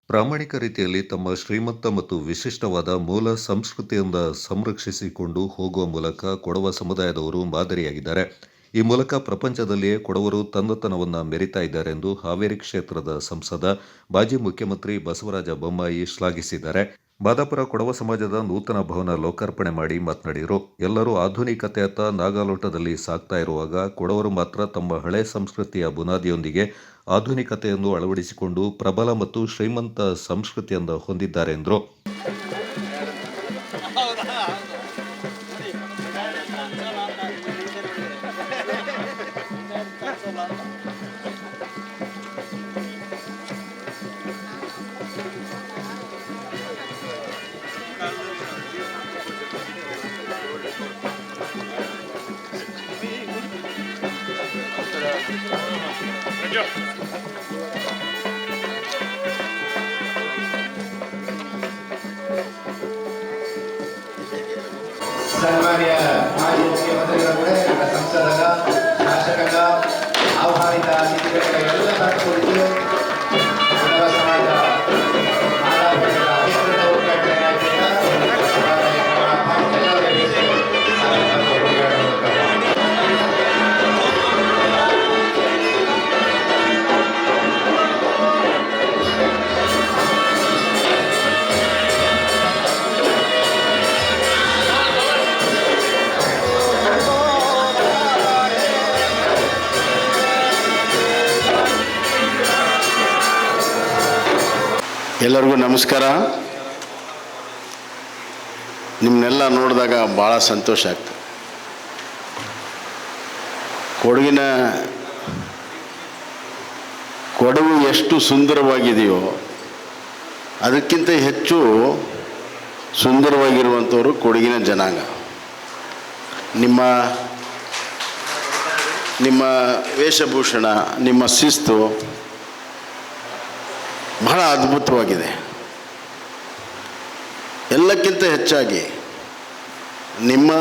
ಪ್ರಾಮಾಣಿಕ ರೀತಿಯಲ್ಲಿ ತಮ್ಮ ಶ್ರೀಮಂತ ಮತ್ತು ವಿಶಿಷ್ಟವಾದ ಮೂಲ ಸಂಸ್ಕೃತಿಯಿಂದ ಸಂರಕ್ಷಿಸಿಕೊಂಡು ಹೋಗುವ ಮೂಲಕ ಕೊಡವ ಸಮುದಾಯದವರು ಮಾದರಿಯಾಗಿದ್ದಾರೆ. ಈ ಮೂಲಕ ಪ್ರಪಂಚದಲ್ಲಿಯೇ ಕೊಡವರು ತನ್ನತನವನ್ನು ಮೆರಿತಾ ಇದ್ದಾರೆ ಎಂದು ಹಾವೇರಿ ಕ್ಷೇತ್ರದ ಸಂಸದ, ಮಾಜಿ ಮುಖ್ಯಮಂತ್ರಿ ಬಸವರಾಜ ಬೊಮ್ಮಾಯಿ ಶ್ಲಾಘಿಸಿದ್ದಾರೆ. ಬಾದಾಪುರ ಕೊಡವ ಸಮಾಜದ ನೂತನ ಭವನ ಲೋಕಾರ್ಪಣೆ ಮಾಡಿ ಮಾತನಾಡಿದರು. ಎಲ್ಲರೂ ಆಧುನಿಕತೆಯತ್ತ ನಾಗಾಲೋಟದಲ್ಲಿ ಸಾಗ್ತಾ ಇರುವಾಗ ಕೊಡವರು ಮಾತ್ರ ತಮ್ಮ ಹಳೆ ಸಂಸ್ಕೃತಿಯ ಬುನಾದಿಯೊಂದಿಗೆ ಆಧುನಿಕತೆಯನ್ನು ಅಳವಡಿಸಿಕೊಂಡು ಪ್ರಬಲ ಮತ್ತು ಶ್ರೀಮಂತ ಸಂಸ್ಕೃತಿಯನ್ನು ಹೊಂದಿದ್ದಾರೆ ಎಂದರು. ಸನ್ಮಾನ್ಯ ಮಾಜಿ ಮುಖ್ಯಮಂತ್ರಿಗಳು ಕೂಡ ಸಂಸದರ ಶಾಸಕರ ಆಹ್ವಾನಿತ ಅತಿಥಿಗಳ ಎಲ್ಲ ಕುರಿತು ಕೊಡವ ಸಮಾಜ ಮಾದಾಪುರದ ಅಧಿಕೃತ ಉದ್ಘಾಟನೆ ಎಲ್ಲರಿಗೂ ನಮಸ್ಕಾರ. ನಿಮ್ಮನ್ನೆಲ್ಲ ನೋಡಿದಾಗ ಭಾಳ ಸಂತೋಷ ಆಗ್ತದೆ. ಕೊಡಗು ಎಷ್ಟು ಸುಂದರವಾಗಿದೆಯೋ ಅದಕ್ಕಿಂತ ಹೆಚ್ಚು ಸುಂದರವಾಗಿರುವಂಥವರು ಕೊಡಗಿನ ಜನಾಂಗ. ನಿಮ್ಮ ವೇಷಭೂಷಣ, ನಿಮ್ಮ ಶಿಸ್ತು ಬಹಳ ಅದ್ಭುತವಾಗಿದೆ. ಎಲ್ಲಕ್ಕಿಂತ ಹೆಚ್ಚಾಗಿ ನಿಮ್ಮ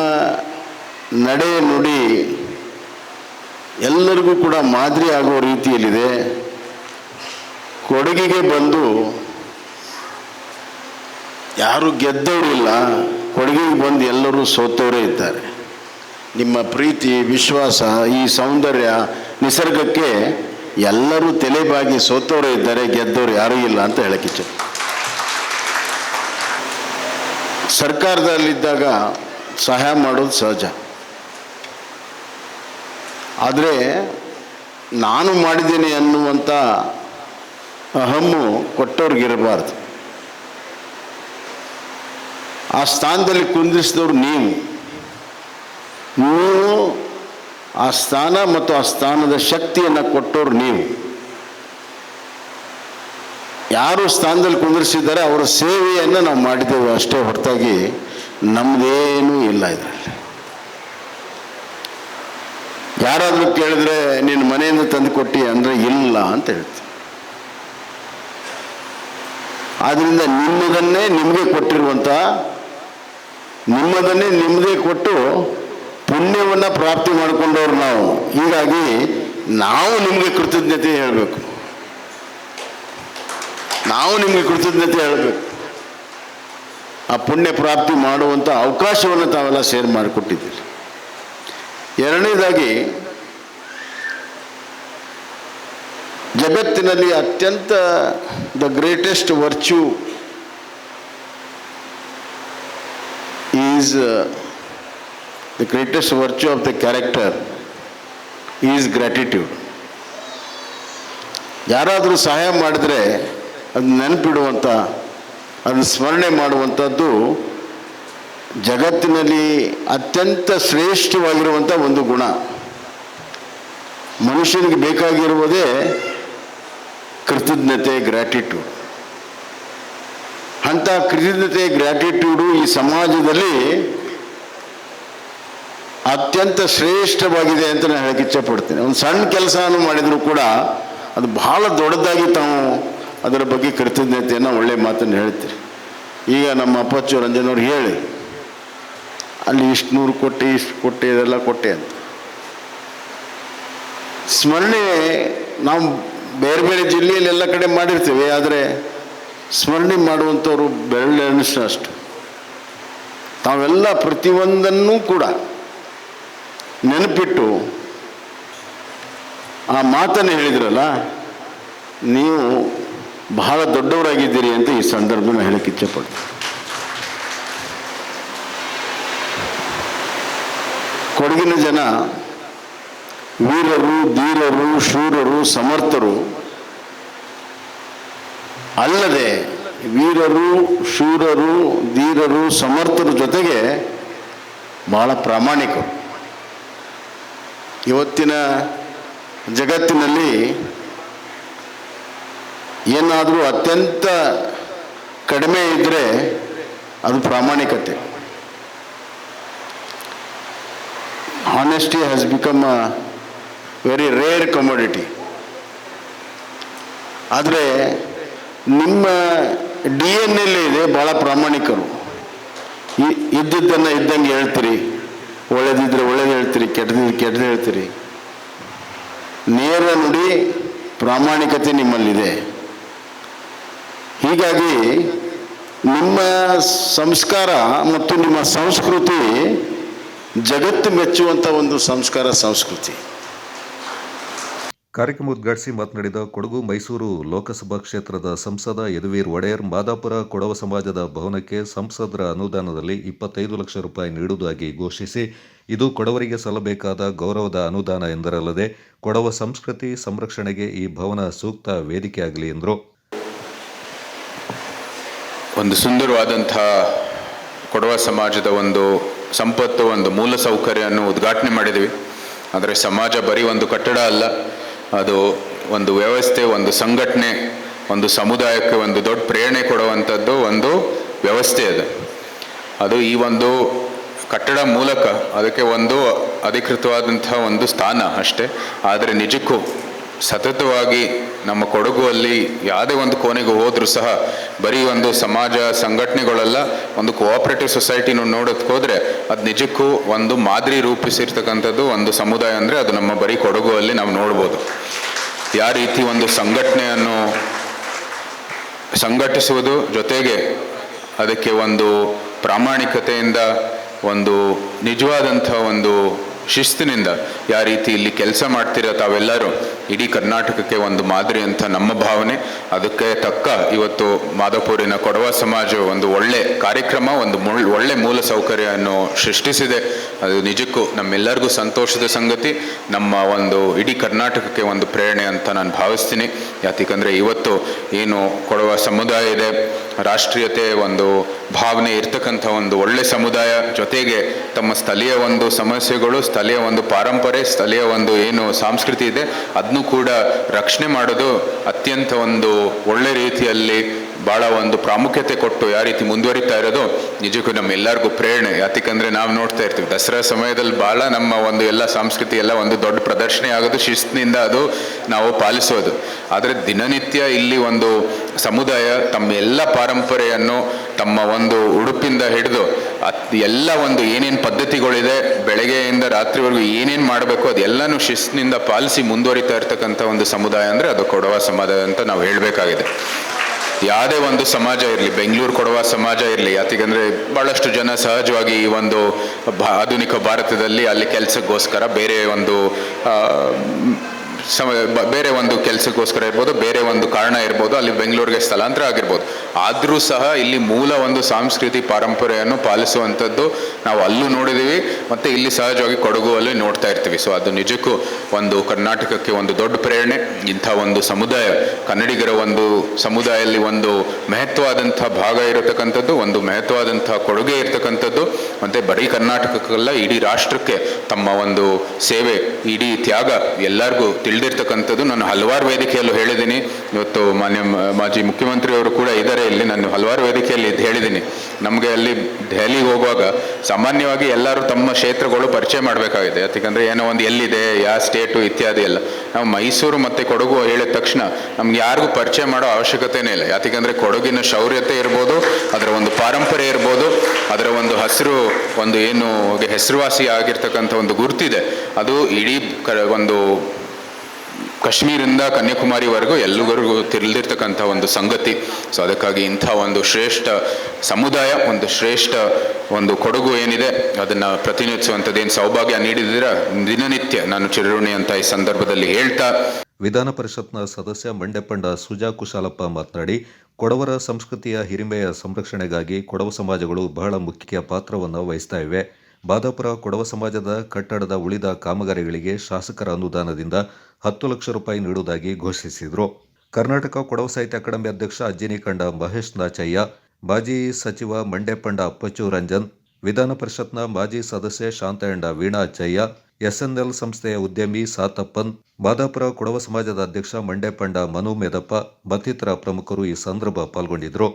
ನಡೆ ನುಡಿ ಎಲ್ಲರಿಗೂ ಕೂಡ ಮಾದರಿ ಆಗೋ ರೀತಿಯಲ್ಲಿದೆ. ಕೊಡಗಿಗೆ ಬಂದು ಯಾರು ಗೆದ್ದವರಿಲ್ಲ, ಕೊಡಗಿಗೆ ಬಂದು ಎಲ್ಲರೂ ಸೋತವರೇ ಇದ್ದಾರೆ. ನಿಮ್ಮ ಪ್ರೀತಿ, ವಿಶ್ವಾಸ, ಈ ಸೌಂದರ್ಯ, ನಿಸರ್ಗಕ್ಕೆ ಎಲ್ಲರೂ ತಲೆಬಾಗಿ ಸೋತವರೇ ಇದ್ದಾರೆ, ಗೆದ್ದವರು ಯಾರೂ ಇಲ್ಲ ಅಂತ ಹೇಳಕ್ಕಿಚ್ಛೆ. ಸರ್ಕಾರದಲ್ಲಿದ್ದಾಗ ಸಹಾಯ ಮಾಡೋದು ಸಹಜ, ಆದರೆ ನಾನು ಮಾಡಿದ್ದೇನೆ ಅನ್ನುವಂಥ ಅಹಮ್ಮು ಕೊಟ್ಟವ್ರಿಗಿರಬಾರ್ದು. ಆ ಸ್ಥಾನದಲ್ಲಿ ಕುಂದಿರಿಸಿದವರು ನೀವು ಆ ಸ್ಥಾನ ಮತ್ತು ಆ ಸ್ಥಾನದ ಶಕ್ತಿಯನ್ನು ಕೊಟ್ಟವರು ನೀವು. ಯಾರು ಸ್ಥಾನದಲ್ಲಿ ಕುಂದಿರಿಸಿದ್ದಾರೆ ಅವರ ಸೇವೆಯನ್ನು ನಾವು ಮಾಡಿದ್ದೇವೆ ಅಷ್ಟೇ ಹೊರತಾಗಿ ನಮ್ಮದೇನೂ ಇಲ್ಲ ಇದರಲ್ಲಿ. ಯಾರಾದರೂ ಕೇಳಿದ್ರೆ ನಿನ್ನ ಮನೆಯಿಂದ ತಂದು ಕೊಟ್ಟಿ ಅಂದರೆ ಇಲ್ಲ ಅಂತ ಹೇಳ್ತೀವಿ. ಆದ್ದರಿಂದ ನಿಮ್ಮದನ್ನೇ ನಿಮಗೆ ಕೊಟ್ಟಿರುವಂಥ, ನಿಮ್ಮದನ್ನೇ ನಿಮ್ಮದೇ ಕೊಟ್ಟು ಪುಣ್ಯವನ್ನು ಪ್ರಾಪ್ತಿ ಮಾಡಿಕೊಂಡವ್ರು ನಾವು. ಹೀಗಾಗಿ ನಾವು ನಿಮಗೆ ಕೃತಜ್ಞತೆ ಹೇಳಬೇಕು, ನಾವು ನಿಮಗೆ ಕೃತಜ್ಞತೆ ಹೇಳಬೇಕು. ಆ ಪುಣ್ಯ ಪ್ರಾಪ್ತಿ ಮಾಡುವಂಥ ಅವಕಾಶವನ್ನು ತಾವೆಲ್ಲ ಶೇರ್ ಮಾಡಿಕೊಟ್ಟಿದ್ದೀರಿ. ಎರಡನೇದಾಗಿ, ಜಗತ್ತಿನಲ್ಲಿ ಅತ್ಯಂತ the greatest virtue is the greatest virtue of the character is gratitude. ಯಾರಾದರೂ ಸಹಾಯ ಮಾಡಿದ್ರೆ ಅದು ನೆನಪಿಡುವಂಥ, ಅದನ್ನು ಸ್ಮರಣೆ ಮಾಡುವಂಥದ್ದು ಜಗತ್ತಿನಲ್ಲಿ ಅತ್ಯಂತ ಶ್ರೇಷ್ಠವಾಗಿರುವಂಥ ಒಂದು ಗುಣ. ಮನುಷ್ಯನಿಗೆ ಬೇಕಾಗಿರುವುದೇ ಕೃತಜ್ಞತೆ, ಗ್ರ್ಯಾಟಿಟ್ಯೂಡ್. ಅಂಥ ಕೃತಜ್ಞತೆ, ಗ್ರ್ಯಾಟಿಟ್ಯೂಡು ಈ ಸಮಾಜದಲ್ಲಿ ಅತ್ಯಂತ ಶ್ರೇಷ್ಠವಾಗಿದೆ ಅಂತ ನಾನು ಹೇಳಕ್ಕೆ ಇಚ್ಛೆಪಡ್ತೀನಿ. ಒಂದು ಸಣ್ಣ ಕೆಲಸವನ್ನು ಮಾಡಿದರೂ ಕೂಡ ಅದು ಬಹಳ ದೊಡ್ಡದಾಗಿ ತಾವು ಅದರ ಬಗ್ಗೆ ಕೃತಜ್ಞತೆಯನ್ನು, ಒಳ್ಳೆಯ ಮಾತನ್ನು ಹೇಳ್ತೀರಿ. ಈಗ ನಮ್ಮ ಅಪ್ಪಚ್ಚು ರಂಜನವ್ರು ಹೇಳಿ, ಅಲ್ಲಿ ಇಷ್ಟು 100 ಕೊಟ್ಟೆ, ಇಷ್ಟು ಕೊಟ್ಟೆ, ಇದೆಲ್ಲ ಕೊಟ್ಟೆ ಅಂತ ಸ್ಮರಣೆ ನಾವು ಬೇರೆ ಬೇರೆ ಜಿಲ್ಲೆಯಲ್ಲಿ ಎಲ್ಲ ಕಡೆ ಮಾಡಿರ್ತೀವಿ. ಆದರೆ ಸ್ಮರಣೆ ಮಾಡುವಂಥವ್ರು ಬೆರಳೆಣಿಸಷ್ಟು. ತಾವೆಲ್ಲ ಪ್ರತಿಯೊಂದನ್ನೂ ಕೂಡ ನೆನಪಿಟ್ಟು ಆ ಮಾತನ್ನು ಹೇಳಿದ್ರಲ್ಲ, ನೀವು ಬಹಳ ದೊಡ್ಡವರಾಗಿದ್ದೀರಿ ಅಂತ ಈ ಸಂದರ್ಭನ ಹೇಳಕ್ಕೆ ಇಚ್ಛೆಪಡ್ತೀನಿ. ಕೊಡಗಿನ ಜನ ವೀರರು, ಧೀರರು, ಶೂರರು, ಸಮರ್ಥರು ಅಲ್ಲದೆ ವೀರರು, ಶೂರರು, ಧೀರರು, ಸಮರ್ಥರ ಜೊತೆಗೆ ಬಹಳ ಪ್ರಾಮಾಣಿಕರು. ಇವತ್ತಿನ ಜಗತ್ತಿನಲ್ಲಿ ಏನಾದರೂ ಅತ್ಯಂತ ಕಡಿಮೆ ಇದ್ದರೆ ಅದು ಪ್ರಾಮಾಣಿಕತೆ. Honesty has become a very rare commodity. ಆದರೆ ನಿಮ್ಮ DNA ಇದೆ, ಭಾಳ ಪ್ರಾಮಾಣಿಕರು. ಇದ್ದಿದ್ದನ್ನು ಇದ್ದಂಗೆ ಹೇಳ್ತೀರಿ, ಒಳ್ಳೇದಿದ್ರೆ ಒಳ್ಳೇದು ಹೇಳ್ತೀರಿ, ಕೆಟ್ಟದಿದ್ರೆ ಕೆಟ್ಟದ್ದು ಹೇಳ್ತೀರಿ. ನೇರ ನುಡಿ, ಪ್ರಾಮಾಣಿಕತೆ ನಿಮ್ಮಲ್ಲಿದೆ. ಹೀಗಾಗಿ ನಿಮ್ಮ ಸಂಸ್ಕಾರ ಮತ್ತು ನಿಮ್ಮ ಸಂಸ್ಕೃತಿ ಜಗತ್ತು ಮೆಚ್ಚುವಂಥ ಒಂದು ಸಂಸ್ಕೃತಿ. ಕಾರ್ಯಕ್ರಮ ಉದ್ಘಾಟಿಸಿ ಮಾತನಾಡಿದ ಕೊಡಗು ಮೈಸೂರು ಲೋಕಸಭಾ ಕ್ಷೇತ್ರದ ಸಂಸದ ಯದುವೀರ್ ಒಡೆಯರ್, ಮಾದಾಪುರ ಕೊಡವ ಸಮಾಜದ ಭವನಕ್ಕೆ ಸಂಸದರ ಅನುದಾನದಲ್ಲಿ 25 ಲಕ್ಷ ರೂಪಾಯಿ ನೀಡುವುದಾಗಿ ಘೋಷಿಸಿ, ಇದು ಕೊಡವರಿಗೆ ಸಲ್ಲಬೇಕಾದ ಗೌರವದ ಅನುದಾನ ಎಂದರಲ್ಲದೆ ಕೊಡವ ಸಂಸ್ಕೃತಿ ಸಂರಕ್ಷಣೆಗೆ ಈ ಭವನ ಸೂಕ್ತ ವೇದಿಕೆಯಾಗಲಿ ಎಂದರು. ಒಂದು ಸುಂದರವಾದಂಥ ಕೊಡವ ಸಮಾಜದ ಒಂದು ಸಂಪತ್ತು, ಒಂದು ಮೂಲ ಸೌಕರ್ಯವನ್ನು ಉದ್ಘಾಟನೆ ಮಾಡಿದ್ವಿ. ಆದರೆ ಸಮಾಜ ಬರೀ ಒಂದು ಕಟ್ಟಡ ಅಲ್ಲ, ಅದು ಒಂದು ವ್ಯವಸ್ಥೆ, ಒಂದು ಸಂಘಟನೆ, ಒಂದು ಸಮುದಾಯಕ್ಕೆ ಒಂದು ದೊಡ್ಡ ಪ್ರೇರಣೆ ಕೊಡುವಂಥದ್ದು ಒಂದು ವ್ಯವಸ್ಥೆ ಅದು ಈ ಒಂದು ಕಟ್ಟಡ ಮೂಲಕ ಅದಕ್ಕೆ ಒಂದು ಅಧಿಕೃತವಾದಂಥ ಒಂದು ಸ್ಥಾನ ಅಷ್ಟೇ. ಆದರೆ ನಿಜಕ್ಕೂ ಸತತವಾಗಿ ನಮ್ಮ ಕೊಡಗುವಲ್ಲಿ ಯಾವುದೇ ಒಂದು ಕೋಣೆಗೆ ಹೋದರೂ ಸಹ ಬರೀ ಒಂದು ಸಮಾಜ ಸಂಘಟನೆಗಳೆಲ್ಲ, ಒಂದು ಕೋಆಪರೇಟಿವ್ ಸೊಸೈಟಿನ ನೋಡೋದಕ್ಕೆ ಹೋದರೆ ಅದು ನಿಜಕ್ಕೂ ಒಂದು ಮಾದರಿ ರೂಪಿಸಿರ್ತಕ್ಕಂಥದ್ದು ಒಂದು ಸಮುದಾಯ ಅಂದರೆ ಅದು ನಮ್ಮ ಬರೀ ಕೊಡಗುವಲ್ಲಿ ನಾವು ನೋಡ್ಬೋದು. ಯಾವ ರೀತಿ ಒಂದು ಸಂಘಟನೆಯನ್ನು ಸಂಘಟಿಸುವುದು ಜೊತೆಗೆ ಅದಕ್ಕೆ ಒಂದು ಪ್ರಾಮಾಣಿಕತೆಯಿಂದ, ಒಂದು ನಿಜವಾದಂಥ ಒಂದು ಶಿಸ್ತಿನಿಂದ ಯಾವ ರೀತಿ ಇಲ್ಲಿ ಕೆಲಸ ಮಾಡ್ತಿರೋ ತಾವೆಲ್ಲರೂ ಇಡೀ ಕರ್ನಾಟಕಕ್ಕೆ ಒಂದು ಮಾದರಿ ಅಂತ ನಮ್ಮ ಭಾವನೆ. ಅದಕ್ಕೆ ತಕ್ಕ ಇವತ್ತು ಮಾದಾಪುರಿನ ಕೊಡವ ಸಮಾಜ ಒಂದು ಒಳ್ಳೆ ಕಾರ್ಯಕ್ರಮ, ಒಂದು ಒಳ್ಳೆ ಮೂಲ ಸೌಕರ್ಯವನ್ನು ಸೃಷ್ಟಿಸಿದೆ. ಅದು ನಿಜಕ್ಕೂ ನಮ್ಮೆಲ್ಲರಿಗೂ ಸಂತೋಷದ ಸಂಗತಿ, ನಮ್ಮ ಒಂದು ಇಡೀ ಕರ್ನಾಟಕಕ್ಕೆ ಒಂದು ಪ್ರೇರಣೆ ಅಂತ ನಾನು ಭಾವಿಸ್ತೀನಿ. ಯಾಕಂದರೆ ಇವತ್ತು ಏನು ಕೊಡವ ಸಮುದಾಯ ಇದೆ, ರಾಷ್ಟ್ರೀಯತೆ ಒಂದು ಭಾವನೆ ಇರ್ತಕ್ಕಂಥ ಒಂದು ಒಳ್ಳೆ ಸಮುದಾಯ, ಜೊತೆಗೆ ತಮ್ಮ ಸ್ಥಳೀಯ ಒಂದು ಸಮಸ್ಯೆಗಳು, ಸ್ಥಳೀಯ ಒಂದು ಪಾರಂಪರೆ, ಸ್ಥಳೀಯ ಒಂದು ಏನು ಸಂಸ್ಕೃತಿ ಇದೆ ಅದನ್ನು ಕೂಡ ರಕ್ಷಣೆ ಮಾಡೋದು ಅತ್ಯಂತ ಒಂದು ಒಳ್ಳೆ ರೀತಿಯಲ್ಲಿ ಭಾಳ ಒಂದು ಪ್ರಾಮುಖ್ಯತೆ ಕೊಟ್ಟು ಯಾವ ರೀತಿ ಮುಂದುವರಿತಾ ಇರೋದು ನಿಜಕ್ಕೂ ನಮ್ಮೆಲ್ಲರಿಗೂ ಪ್ರೇರಣೆ. ಯಾಕಂದರೆ ನಾವು ನೋಡ್ತಾ ಇರ್ತೀವಿ ದಸರಾ ಸಮಯದಲ್ಲಿ ಭಾಳ ನಮ್ಮ ಒಂದು ಎಲ್ಲ ಸಂಸ್ಕೃತಿ ಎಲ್ಲ ಒಂದು ದೊಡ್ಡ ಪ್ರದರ್ಶನ ಆಗೋದು, ಶಿಸ್ತಿನಿಂದ ಅದು ನಾವು ಪಾಲಿಸೋದು. ಆದರೆ ದಿನನಿತ್ಯ ಇಲ್ಲಿ ಒಂದು ಸಮುದಾಯ ತಮ್ಮ ಎಲ್ಲ ಪಾರಂಪರೆಯನ್ನು ತಮ್ಮ ಒಂದು ಉಡುಪಿಂದ ಹಿಡಿದು ಎಲ್ಲ ಒಂದು ಏನೇನು ಪದ್ಧತಿಗಳಿದೆ, ಬೆಳಗ್ಗೆಯಿಂದ ರಾತ್ರಿವರೆಗೂ ಏನೇನು ಮಾಡಬೇಕು ಅದೆಲ್ಲನೂ ಶಿಸ್ತಿನಿಂದ ಪಾಲಿಸಿ ಮುಂದುವರಿತಾ ಇರ್ತಕ್ಕಂಥ ಒಂದು ಸಮುದಾಯ ಅಂದರೆ ಅದು ಕೊಡವ ಸಮಾಜ ಅಂತ ನಾವು ಹೇಳಬೇಕಾಗಿದೆ. ಯಾವುದೇ ಒಂದು ಸಮಾಜ ಇರಲಿ, ಬೆಂಗಳೂರು ಕೊಡವ ಸಮಾಜ ಇರಲಿ, ಯಾಕಂದರೆ ಭಾಳಷ್ಟು ಜನ ಸಹಜವಾಗಿ ಈ ಒಂದು ಆಧುನಿಕ ಭಾರತದಲ್ಲಿ ಅಲ್ಲಿ ಕೆಲಸಕ್ಕೋಸ್ಕರ ಬೇರೆ ಒಂದು ಬೇರೆ ಒಂದು ಕೆಲಸಕ್ಕೋಸ್ಕರ ಇರ್ಬೋದು, ಬೇರೆ ಒಂದು ಕಾರಣ ಇರ್ಬೋದು, ಅಲ್ಲಿ ಬೆಂಗಳೂರಿಗೆ ಸ್ಥಳಾಂತರ ಆಗಿರ್ಬೋದು. ಆದರೂ ಸಹ ಇಲ್ಲಿ ಮೂಲ ಒಂದು ಸಂಸ್ಕೃತಿ ಪಾರಂಪರೆಯನ್ನು ಪಾಲಿಸುವಂಥದ್ದು ನಾವು ಅಲ್ಲೂ ನೋಡಿದ್ದೀವಿ, ಮತ್ತು ಇಲ್ಲಿ ಸಹಜವಾಗಿ ಕೊಡಗುವಲ್ಲಿ ನೋಡ್ತಾ ಇರ್ತೀವಿ. ಸೊ ಅದು ನಿಜಕ್ಕೂ ಒಂದು ಕರ್ನಾಟಕಕ್ಕೆ ಒಂದು ದೊಡ್ಡ ಪ್ರೇರಣೆ. ಇಂಥ ಒಂದು ಸಮುದಾಯ, ಕನ್ನಡಿಗರ ಒಂದು ಸಮುದಾಯದಲ್ಲಿ ಒಂದು ಮಹತ್ವವಾದಂಥ ಭಾಗ ಇರತಕ್ಕಂಥದ್ದು, ಒಂದು ಮಹತ್ವವಾದಂಥ ಕೊಡುಗೆ ಇರತಕ್ಕಂಥದ್ದು, ಮತ್ತು ಬರೀ ಕರ್ನಾಟಕಕ್ಕಲ್ಲ ಇಡೀ ರಾಷ್ಟ್ರಕ್ಕೆ ತಮ್ಮ ಒಂದು ಸೇವೆ, ಇಡೀ ತ್ಯಾಗ ಎಲ್ಲರಿಗೂ ತಿಳಿದಿರ್ತಕ್ಕಂಥದ್ದು. ನಾನು ಹಲವಾರು ವೇದಿಕೆಯಲ್ಲೂ ಹೇಳಿದ್ದೀನಿ, ಇವತ್ತು ಮಾಜಿ ಮುಖ್ಯಮಂತ್ರಿಯವರು ಕೂಡ ಇದ್ದಾರೆ ಇಲ್ಲಿ, ನಾನು ಹಲವಾರು ವೇದಿಕೆಯಲ್ಲಿ ಇದು ಹೇಳಿದ್ದೀನಿ. ನಮಗೆ ಅಲ್ಲಿ ದೆಹಲಿಗೆ ಹೋಗುವಾಗ ಸಾಮಾನ್ಯವಾಗಿ ಎಲ್ಲರೂ ತಮ್ಮ ಕ್ಷೇತ್ರಗಳು ಪರಿಚಯ ಮಾಡಬೇಕಾಗಿದೆ. ಯಾಕಂದರೆ ಏನೋ ಒಂದು ಎಲ್ಲಿದೆ, ಯಾವ ಸ್ಟೇಟು ಇತ್ಯಾದಿ ಎಲ್ಲ. ನಾವು ಮೈಸೂರು ಮತ್ತು ಕೊಡಗು ಹೇಳಿದ ತಕ್ಷಣ ನಮ್ಗೆ ಯಾರಿಗೂ ಪರಿಚಯ ಮಾಡೋ ಅವಶ್ಯಕತೆನೇ ಇಲ್ಲ. ಯಾಕಂದರೆ ಕೊಡಗಿನ ಶೌರ್ಯತೆ ಇರ್ಬೋದು, ಅದರ ಒಂದು ಪಾರಂಪರೆ ಇರ್ಬೋದು, ಅದರ ಒಂದು ಹಸಿರು, ಒಂದು ಏನು ಹೆಸರುವಾಸಿ ಆಗಿರ್ತಕ್ಕಂಥ ಒಂದು ಗುರುತಿದೆ, ಅದು ಇಡೀ ಒಂದು ಕಾಶ್ಮೀರಿಂದ ಕನ್ಯಾಕುಮಾರಿವರೆಗೂ ಎಲ್ಲರಿಗೂ ತಿಳಿದಿರ್ತಕ್ಕಂಥ ಒಂದು ಸಂಗತಿ. ಸೊ ಅದಕ್ಕಾಗಿ ಇಂಥ ಒಂದು ಶ್ರೇಷ್ಠ ಸಮುದಾಯ, ಒಂದು ಶ್ರೇಷ್ಠ ಒಂದು ಕೊಡಗು ಏನಿದೆ ಅದನ್ನು ಪ್ರತಿನಿಧಿಸುವಂಥದ್ದೇನು ಸೌಭಾಗ್ಯ ನೀಡಿದ್ದೀರ, ದಿನನಿತ್ಯ ನಾನು ಚಿರಋಣಿ ಅಂತ ಈ ಸಂದರ್ಭದಲ್ಲಿ ಹೇಳ್ತಾ. ವಿಧಾನ ಪರಿಷತ್ನ ಸದಸ್ಯ ಮಂಡ್ಯಪಂಡ ಸುಜಾ ಕುಶಾಲಪ್ಪ ಮಾತನಾಡಿ, ಕೊಡವರ ಸಂಸ್ಕೃತಿಯ ಹಿರಿಮೆಯ ಸಂರಕ್ಷಣೆಗಾಗಿ ಕೊಡವ ಸಮಾಜಗಳು ಬಹಳ ಮುಖ್ಯ ಪಾತ್ರವನ್ನು ವಹಿಸ್ತಾ ಇವೆ. ಬಾದಾಪುರ ಕೊಡವ ಸಮಾಜದ ಕಟ್ಟಡದ ಉಳಿದ ಕಾಮಗಾರಿಗಳಿಗೆ ಶಾಸಕರ ಅನುದಾನದಿಂದ 10 ಲಕ್ಷ ರೂಪಾಯಿ ನೀಡುವುದಾಗಿ ಘೋಷಿಸಿದರು. ಕರ್ನಾಟಕ ಕೊಡವ ಸಾಹಿತ್ಯ ಅಕಾಡೆಮಿ ಅಧ್ಯಕ್ಷ ಅಜ್ಜಿನಿಕಂಡ ಮಹೇಶ್ ನಾಚಯ್ಯ, ಮಾಜಿ ಸಚಿವ ಮಂಡ್ಯಪಂಡ ಅಪ್ಪಚ್ಚು ರಂಜನ್, ವಿಧಾನ ಪರಿಷತ್ನ ಮಾಜಿ ಸದಸ್ಯೆ ಶಾಂತಯಂಡ ವೀಣಾ ಅಚ್ಚಯ್ಯ, ಎಸ್ಎನ್ಎಲ್ ಸಂಸ್ಥೆಯ ಉದ್ಯಮಿ ಸಾತಪ್ಪನ್, ಬಾದಾಪುರ ಕೊಡವ ಸಮಾಜದ ಅಧ್ಯಕ್ಷ ಮಂಡ್ಯಪಂಡ ಮನು ಮೇದಪ್ಪ ಮತ್ತಿತರ ಪ್ರಮುಖರು ಈ ಸಂದರ್ಭ ಪಾಲ್ಗೊಂಡಿದ್ದರು.